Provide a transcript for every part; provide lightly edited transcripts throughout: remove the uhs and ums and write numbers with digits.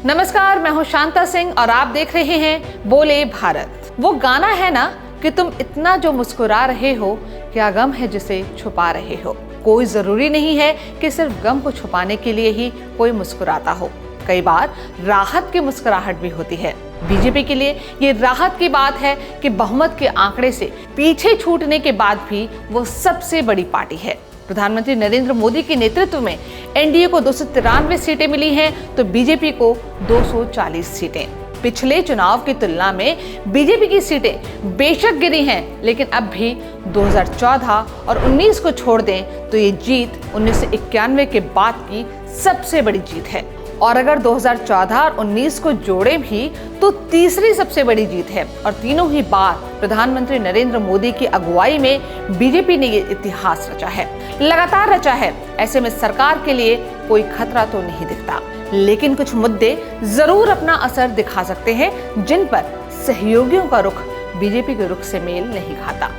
नमस्कार, मैं हूं शांता सिंह और आप देख रहे हैं बोले भारत। वो गाना है ना कि तुम इतना जो मुस्कुरा रहे हो, क्या गम है जिसे छुपा रहे हो। कोई जरूरी नहीं है कि सिर्फ गम को छुपाने के लिए ही कोई मुस्कुराता हो। कई बार राहत की मुस्कुराहट भी होती है। बीजेपी के लिए ये राहत की बात है कि बहुमत के आंकड़े से पीछे छूटने के बाद भी वो सबसे बड़ी पार्टी है। प्रधानमंत्री नरेंद्र मोदी के नेतृत्व में एनडीए को 293 सीटें मिली हैं, तो बीजेपी को 240 सीटें। पिछले चुनाव की तुलना में बीजेपी की सीटें बेशक गिरी हैं, लेकिन अब भी 2014 और 19 को छोड़ दें तो ये जीत 1991 के बाद की सबसे बड़ी जीत है। और अगर 2014 और 19 को जोड़े भी तो तीसरी सबसे बड़ी जीत है। और तीनों ही बार प्रधानमंत्री नरेंद्र मोदी की अगुवाई में बीजेपी ने ये इतिहास रचा है, लगातार रचा है। ऐसे में सरकार के लिए कोई खतरा तो नहीं दिखता, लेकिन कुछ मुद्दे जरूर अपना असर दिखा सकते हैं, जिन पर सहयोगियों का रुख बीजेपी के रुख से मेल नहीं खाता।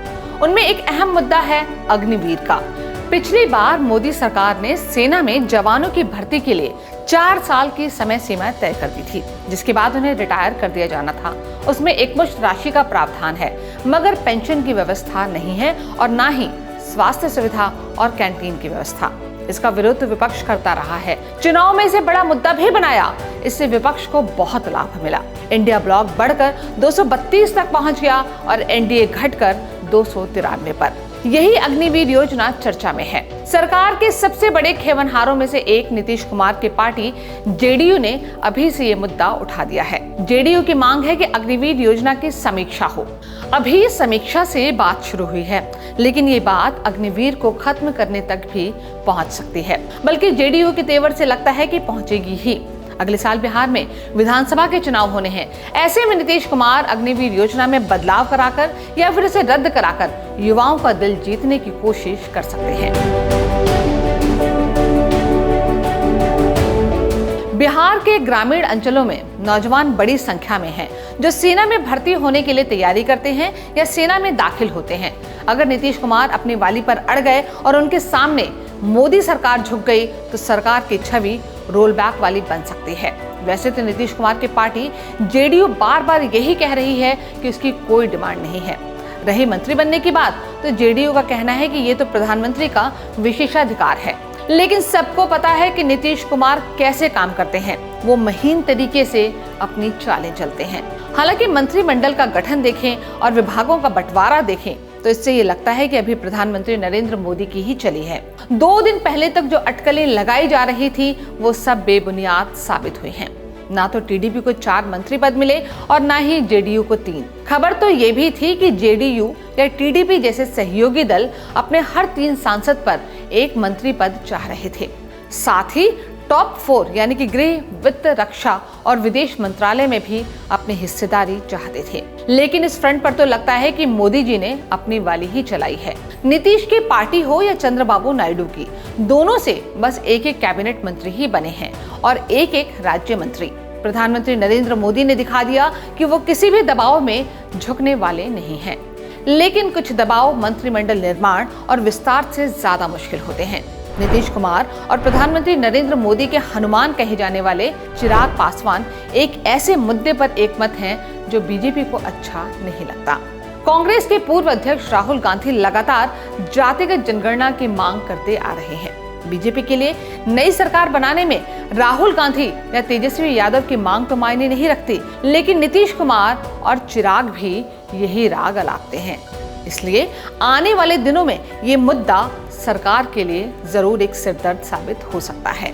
उनमें एक अहम मुद्दा है अग्निवीर का। पिछली बार मोदी सरकार ने सेना में जवानों की भर्ती के लिए 4 साल की समय सीमा तय कर दी थी, जिसके बाद उन्हें रिटायर कर दिया जाना था। उसमें एकमुश्त राशि का प्रावधान है, मगर पेंशन की व्यवस्था नहीं है और ना ही स्वास्थ्य सुविधा और कैंटीन की व्यवस्था। इसका विरोध विपक्ष करता रहा है। चुनाव में इसे बड़ा मुद्दा भी बनाया। इससे विपक्ष को बहुत लाभ मिला। इंडिया ब्लॉक बढ़कर 232 तक पहुंच गया और एनडीए घटकर 293 पर। यही अग्निवीर योजना चर्चा में है। सरकार के सबसे बड़े खेवनहारों में से एक नीतीश कुमार की पार्टी जेडीयू ने अभी से ये मुद्दा उठा दिया है। जेडीयू की मांग है कि अग्निवीर योजना की समीक्षा हो। अभी समीक्षा से बात शुरू हुई है, लेकिन ये बात अग्निवीर को खत्म करने तक भी पहुंच सकती है, बल्कि जेडीयू के तेवर से लगता है कि पहुंचेगी ही। अगले साल बिहार में विधानसभा के चुनाव होने हैं। ऐसे में नीतीश कुमार अग्निवीर योजना में बदलाव कराकर या फिर इसे रद्द कराकर युवाओं का दिल जीतने की कोशिश कर सकते हैं। बिहार के ग्रामीण अंचलों में नौजवान बड़ी संख्या में हैं, जो सेना में भर्ती होने के लिए तैयारी करते हैं या सेना में दाखिल होते हैं। अगर नीतीश कुमार अपनी वाली पर अड़ गए और उनके सामने मोदी सरकार झुक गई तो सरकार की छवि रोल बैक वाली बन सकती है। वैसे तो नीतीश कुमार की पार्टी जेडीयू बार बार यही कह रही है कि उसकी कोई डिमांड नहीं है। रही मंत्री बनने की बात, तो जेडीयू का कहना है कि ये तो प्रधानमंत्री का विशेषाधिकार है। लेकिन सबको पता है कि नीतीश कुमार कैसे काम करते हैं। वो महीन तरीके से अपनी चालें चलते हैं। हालांकि मंत्रिमंडल का गठन देखें और विभागों का बंटवारा देखें तो इससे ये लगता है कि अभी प्रधानमंत्री नरेंद्र मोदी की ही चली है। 2 दिन पहले तक जो अटकलें लगाई जा रही थी वो सब बेबुनियाद साबित हुई हैं। ना तो टीडीपी को 4 मंत्री पद मिले और ना ही जेडीयू को 3। खबर तो ये भी थी कि जेडीयू या टीडीपी जैसे सहयोगी दल अपने हर 3 सांसद पर 1 मंत्री पद चाह रहे थे। साथ ही टॉप 4 यानी कि गृह, वित्त, रक्षा और विदेश मंत्रालय में भी अपनी हिस्सेदारी चाहते थे। लेकिन इस फ्रंट पर तो लगता है कि मोदी जी ने अपनी वाली ही चलाई है। नीतीश की पार्टी हो या चंद्रबाबू नायडू की, दोनों से बस एक कैबिनेट मंत्री ही बने हैं और एक राज्य मंत्री। प्रधानमंत्री नरेंद्र मोदी ने दिखा दिया कि वो किसी भी दबाव में झुकने वाले नहीं हैं। लेकिन कुछ दबाव मंत्रिमंडल निर्माण और विस्तार से ज्यादा मुश्किल होते हैं। नीतीश कुमार और प्रधानमंत्री नरेंद्र मोदी के हनुमान कहे जाने वाले चिराग पासवान एक ऐसे मुद्दे पर एकमत हैं जो बीजेपी को अच्छा नहीं लगता। कांग्रेस के पूर्व अध्यक्ष राहुल गांधी लगातार जातिगत जनगणना की मांग करते आ रहे हैं। बीजेपी के लिए नई सरकार बनाने में राहुल गांधी या तेजस्वी यादव की मांग तो मायने नहीं रखती, लेकिन नीतीश कुमार और चिराग भी यही राग अलापते हैं। इसलिए आने वाले दिनों में ये मुद्दा सरकार के लिए जरूर एक सिरदर्द साबित हो सकता है।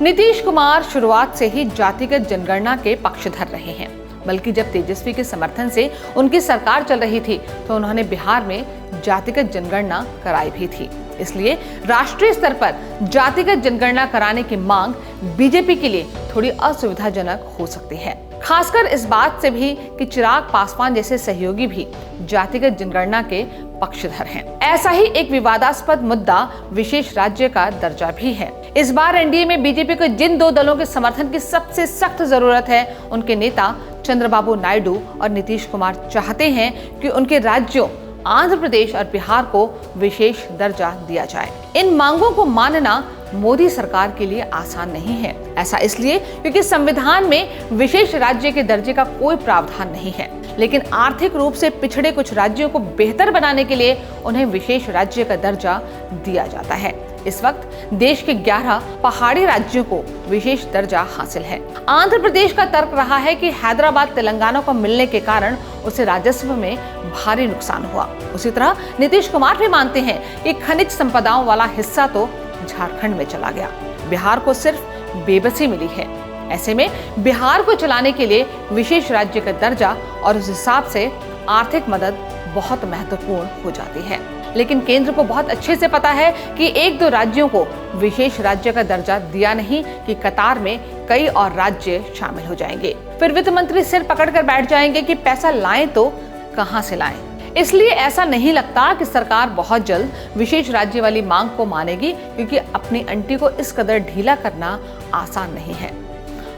नीतीश कुमार शुरुआत से ही जातिगत जनगणना के पक्षधर रहे हैं, बल्कि जब तेजस्वी के समर्थन से उनकी सरकार चल रही थी तो उन्होंने बिहार में जातिगत जनगणना कराई भी थी। इसलिए राष्ट्रीय स्तर पर जातिगत जनगणना कराने की मांग बीजेपी के लिए थोड़ी असुविधाजनक हो सकती है, खासकर इस बात से भी कि चिराग पासवान जैसे सहयोगी भी जातिगत जनगणना के पक्षधर हैं। ऐसा ही एक विवादास्पद मुद्दा विशेष राज्य का दर्जा भी है। इस बार एनडीए में बीजेपी को जिन 2 दलों के समर्थन की सबसे सख्त जरूरत है, उनके नेता चंद्रबाबू नायडू और नीतीश कुमार चाहते हैं कि उनके राज्यों आंध्र प्रदेश और बिहार को विशेष दर्जा दिया जाए। इन मांगों को मानना मोदी सरकार के लिए आसान नहीं है। ऐसा इसलिए क्योंकि संविधान में विशेष राज्य के दर्जे का कोई प्रावधान नहीं है, लेकिन आर्थिक रूप से पिछड़े कुछ राज्यों को बेहतर बनाने के लिए उन्हें विशेष राज्य का दर्जा दिया जाता है। इस वक्त देश के 11 पहाड़ी राज्यों को विशेष दर्जा हासिल है। आंध्र प्रदेश का तर्क रहा है कि हैदराबाद तेलंगाना को मिलने के कारण उसे राजस्व में भारी नुकसान हुआ। उसी तरह नीतीश कुमार भी मानते हैं कि खनिज संपदाओं वाला हिस्सा तो झारखंड में चला गया, बिहार को सिर्फ बेबसी मिली है। ऐसे में बिहार को चलाने के लिए विशेष राज्य का दर्जा और उस हिसाब से आर्थिक मदद बहुत महत्वपूर्ण हो जाती है। लेकिन केंद्र को बहुत अच्छे से पता है कि एक दो राज्यों को विशेष राज्य का दर्जा दिया नहीं कि कतार में कई और राज्य शामिल हो जाएंगे। फिर वित्त मंत्री सिर पकड़कर बैठ जाएंगे कि पैसा लाएं तो कहां से लाएं। इसलिए ऐसा नहीं लगता कि सरकार बहुत जल्द विशेष राज्य वाली मांग को मानेगी, क्योंकि अपनी अंटी को इस कदर ढीला करना आसान नहीं है।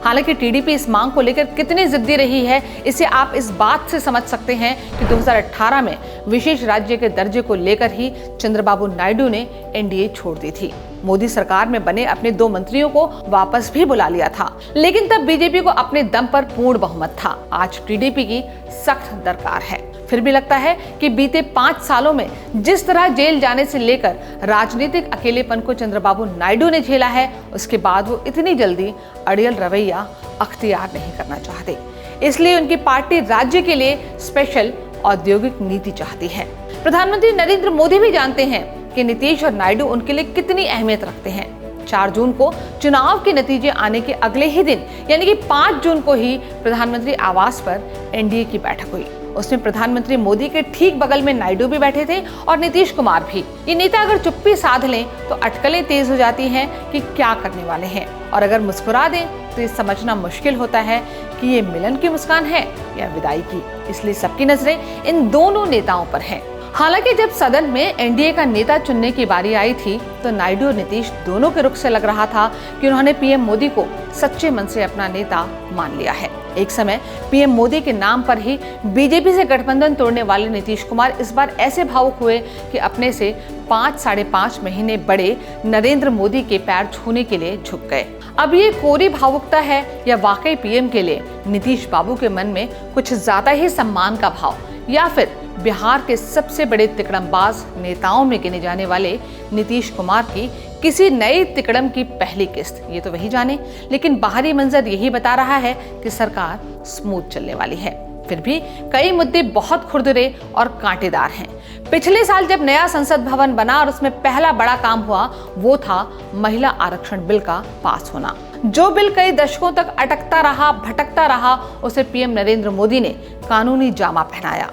हालांकि टीडीपी इस मांग को लेकर कितनी जिद्दी रही है, इसे आप इस बात से समझ सकते हैं कि 2018 में विशेष राज्य के दर्जे को लेकर ही चंद्रबाबू नायडू ने एनडीए छोड़ दी थी। मोदी सरकार में बने अपने 2 मंत्रियों को वापस भी बुला लिया था, लेकिन तब बीजेपी को अपने दम पर पूर्ण बहुमत था। आज टीडीपी की सख्त दरकार है। फिर भी लगता है कि बीते 5 सालों में जिस तरह जेल जाने से लेकर राजनीतिक अकेलेपन को चंद्रबाबू नायडू ने झेला है, उसके बाद वो इतनी जल्दी अड़ियल रवैया अख्तियार नहीं करना चाहते। इसलिए उनकी पार्टी राज्य के लिए स्पेशल औद्योगिक नीति चाहती है। प्रधानमंत्री नरेंद्र मोदी भी जानते हैं कि नीतीश और नायडू उनके लिए कितनी अहमियत रखते हैं। 4 जून को चुनाव के नतीजे आने के अगले ही दिन यानी कि 5 जून को ही प्रधानमंत्री आवास पर एनडीए की बैठक हुई। उसमें प्रधानमंत्री मोदी के ठीक बगल में नायडू भी बैठे थे और नीतीश कुमार भी। ये नेता अगर चुप्पी साध लें तो अटकलें तेज हो जाती हैं कि क्या करने वाले हैं, और अगर मुस्कुरा दें तो ये समझना मुश्किल होता है कि ये मिलन की मुस्कान है या विदाई की। इसलिए सबकी नजरें इन दोनों नेताओं पर हैं। हालांकि जब सदन में एनडीए का नेता चुनने की बारी आई थी तो नायडू और नीतीश दोनों के रुख से लग रहा था कि उन्होंने पीएम मोदी को सच्चे मन से अपना नेता मान लिया है। एक समय पीएम मोदी के नाम पर ही बीजेपी से गठबंधन तोड़ने वाले नीतीश कुमार इस बार ऐसे भावुक हुए कि अपने से 5 - 5.5 महीने बड़े नरेंद्र मोदी के पैर छूने के लिए झुक गए। अब ये कोरी भावुकता है या वाकई पीएम के लिए नीतीश बाबू के मन में कुछ ज्यादा ही सम्मान का भाव, या फिर बिहार के सबसे बड़े तिकड़मबाज नेताओं में गिने जाने वाले नीतीश कुमार की किसी नई तिकड़म की पहली किस्त, ये तो वही जाने। लेकिन बाहरी मंजर यही बता रहा है कि सरकार स्मूथ चलने वाली है। फिर भी कई मुद्दे बहुत खुरदरे और कांटेदार हैं। पिछले साल जब नया संसद भवन बना और उसमें पहला बड़ा काम हुआ, वो था महिला आरक्षण बिल का पास होना। जो बिल कई दशकों तक अटकता रहा, भटकता रहा, उसे पीएम नरेंद्र मोदी ने कानूनी जामा पहनाया।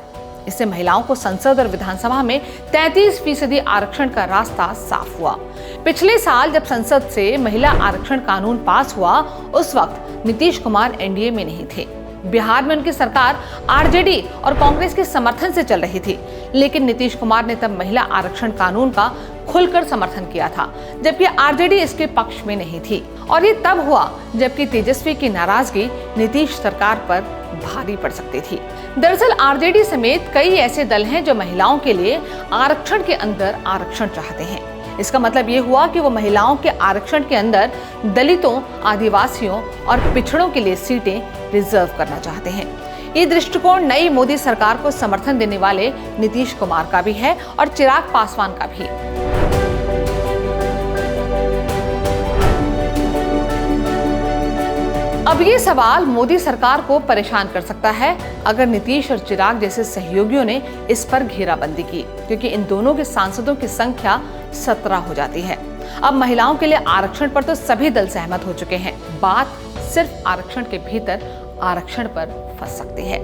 इससे महिलाओं को संसद और विधानसभा में 33% आरक्षण का रास्ता साफ हुआ। पिछले साल जब संसद से महिला आरक्षण कानून पास हुआ, उस वक्त नीतीश कुमार एनडीए में नहीं थे। बिहार में उनकी सरकार आरजेडी और कांग्रेस के समर्थन से चल रही थी, लेकिन नीतीश कुमार ने तब महिला आरक्षण कानून का खुलकर समर्थन किया था, जबकि आरजेडी इसके पक्ष में नहीं थी। और ये तब हुआ जबकि तेजस्वी की नाराजगी नीतीश सरकार पर भारी पड़ सकती थी। दरअसल आरजेडी समेत कई ऐसे दल हैं जो महिलाओं के लिए आरक्षण के अंदर आरक्षण चाहते हैं। इसका मतलब ये हुआ कि वो महिलाओं के आरक्षण के अंदर दलितों, आदिवासियों और पिछड़ों के लिए सीटें रिजर्व करना चाहते हैं। ये दृष्टिकोण नई मोदी सरकार को समर्थन देने वाले नीतीश कुमार का भी है और चिराग पासवान का भी। अब ये सवाल मोदी सरकार को परेशान कर सकता है अगर नीतीश और चिराग जैसे सहयोगियों ने इस पर घेराबंदी की, क्योंकि इन दोनों के सांसदों की संख्या 17 हो जाती है। अब महिलाओं के लिए आरक्षण पर तो सभी दल सहमत हो चुके हैं। बात सिर्फ आरक्षण के भीतर आरक्षण पर फंस सकती है।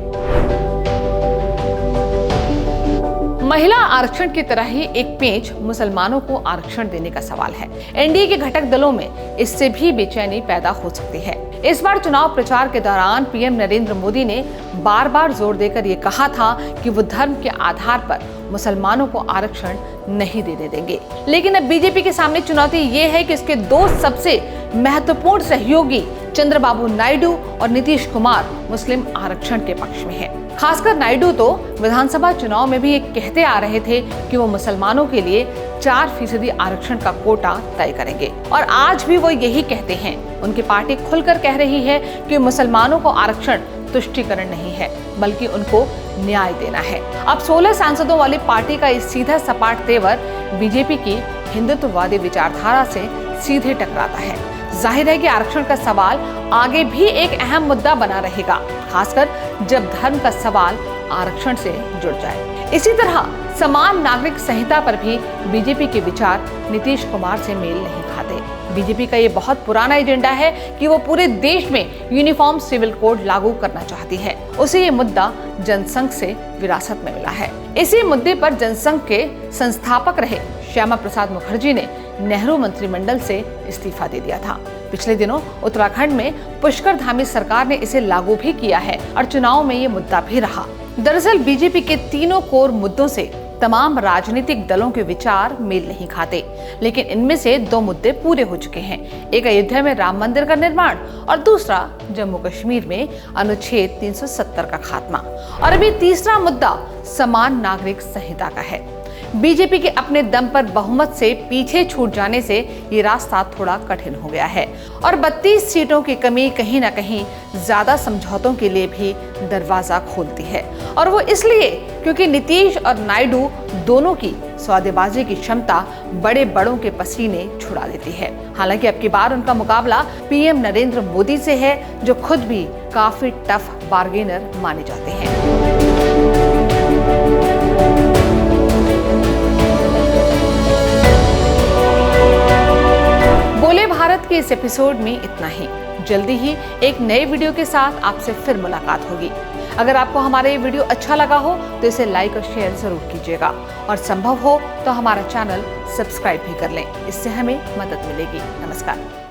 महिला आरक्षण की तरह ही एक पेंच मुसलमानों को आरक्षण देने का सवाल है। एनडीए के घटक दलों में इससे भी बेचैनी पैदा हो सकती है। इस बार चुनाव प्रचार के दौरान पीएम नरेंद्र मोदी ने बार बार जोर देकर ये कहा था कि वो धर्म के आधार पर मुसलमानों को आरक्षण नहीं देने देंगे। लेकिन अब बीजेपी के सामने चुनौती ये है कि इसके 2 सबसे महत्वपूर्ण सहयोगी चंद्रबाबू नायडू और नीतीश कुमार मुस्लिम आरक्षण के पक्ष में हैं। खासकर नायडू तो विधानसभा चुनाव में भी ये कहते आ रहे थे कि वो मुसलमानों के लिए 4% आरक्षण का कोटा तय करेंगे, और आज भी वो यही कहते हैं। उनकी पार्टी खुलकर कह रही है कि मुसलमानों को आरक्षण तुष्टीकरण नहीं है, बल्कि उनको न्याय देना है। अब 16 सांसदों वाली पार्टी का इस सीधा सपाट तेवर बीजेपी की हिंदुत्ववादी विचारधारा से सीधे टकराता है। जाहिर है कि आरक्षण का सवाल आगे भी एक अहम मुद्दा बना रहेगा, खासकर जब धर्म का सवाल आरक्षण से जुड़ जाए। इसी तरह समान नागरिक संहिता पर भी बीजेपी के विचार नीतीश कुमार से मेल नहीं खाते। बीजेपी का ये बहुत पुराना एजेंडा है कि वो पूरे देश में यूनिफॉर्म सिविल कोड लागू करना चाहती है। उसे ये मुद्दा जनसंघ से विरासत में मिला है। इसी मुद्दे पर जनसंघ के संस्थापक रहे श्यामा प्रसाद मुखर्जी ने नेहरू मंत्रिमंडल से इस्तीफा दे दिया था। पिछले दिनों उत्तराखंड में पुष्कर धामी सरकार ने इसे लागू भी किया है और चुनाव में ये मुद्दा भी रहा। दरअसल बीजेपी के तीनों कोर मुद्दों से तमाम राजनीतिक दलों के विचार मेल नहीं खाते, लेकिन इनमें से 2 मुद्दे पूरे हो चुके हैं। एक अयोध्या में राम मंदिर का निर्माण और दूसरा जम्मू कश्मीर में अनुच्छेद 370 का खात्मा। और अभी तीसरा मुद्दा समान नागरिक संहिता का है। बीजेपी के अपने दम पर बहुमत से पीछे छूट जाने से ये रास्ता थोड़ा कठिन हो गया है, और 32 सीटों की कमी कहीं ना कहीं ज्यादा समझौतों के लिए भी दरवाजा खोलती है। और वो इसलिए क्योंकि नीतीश और नायडू दोनों की सौदेबाजी की क्षमता बड़े बड़ों के पसीने छुड़ा देती है। हालांकि अब की बार उनका मुकाबला पीएम नरेंद्र मोदी से है, जो खुद भी काफी टफ बार्गेनर माने जाते हैं। बोले भारत के इस एपिसोड में इतना ही। जल्दी ही एक नए वीडियो के साथ आपसे फिर मुलाकात होगी। अगर आपको हमारा ये वीडियो अच्छा लगा हो तो इसे लाइक और शेयर जरूर कीजिएगा, और संभव हो तो हमारा चैनल सब्सक्राइब भी कर लें। इससे हमें मदद मिलेगी। नमस्कार।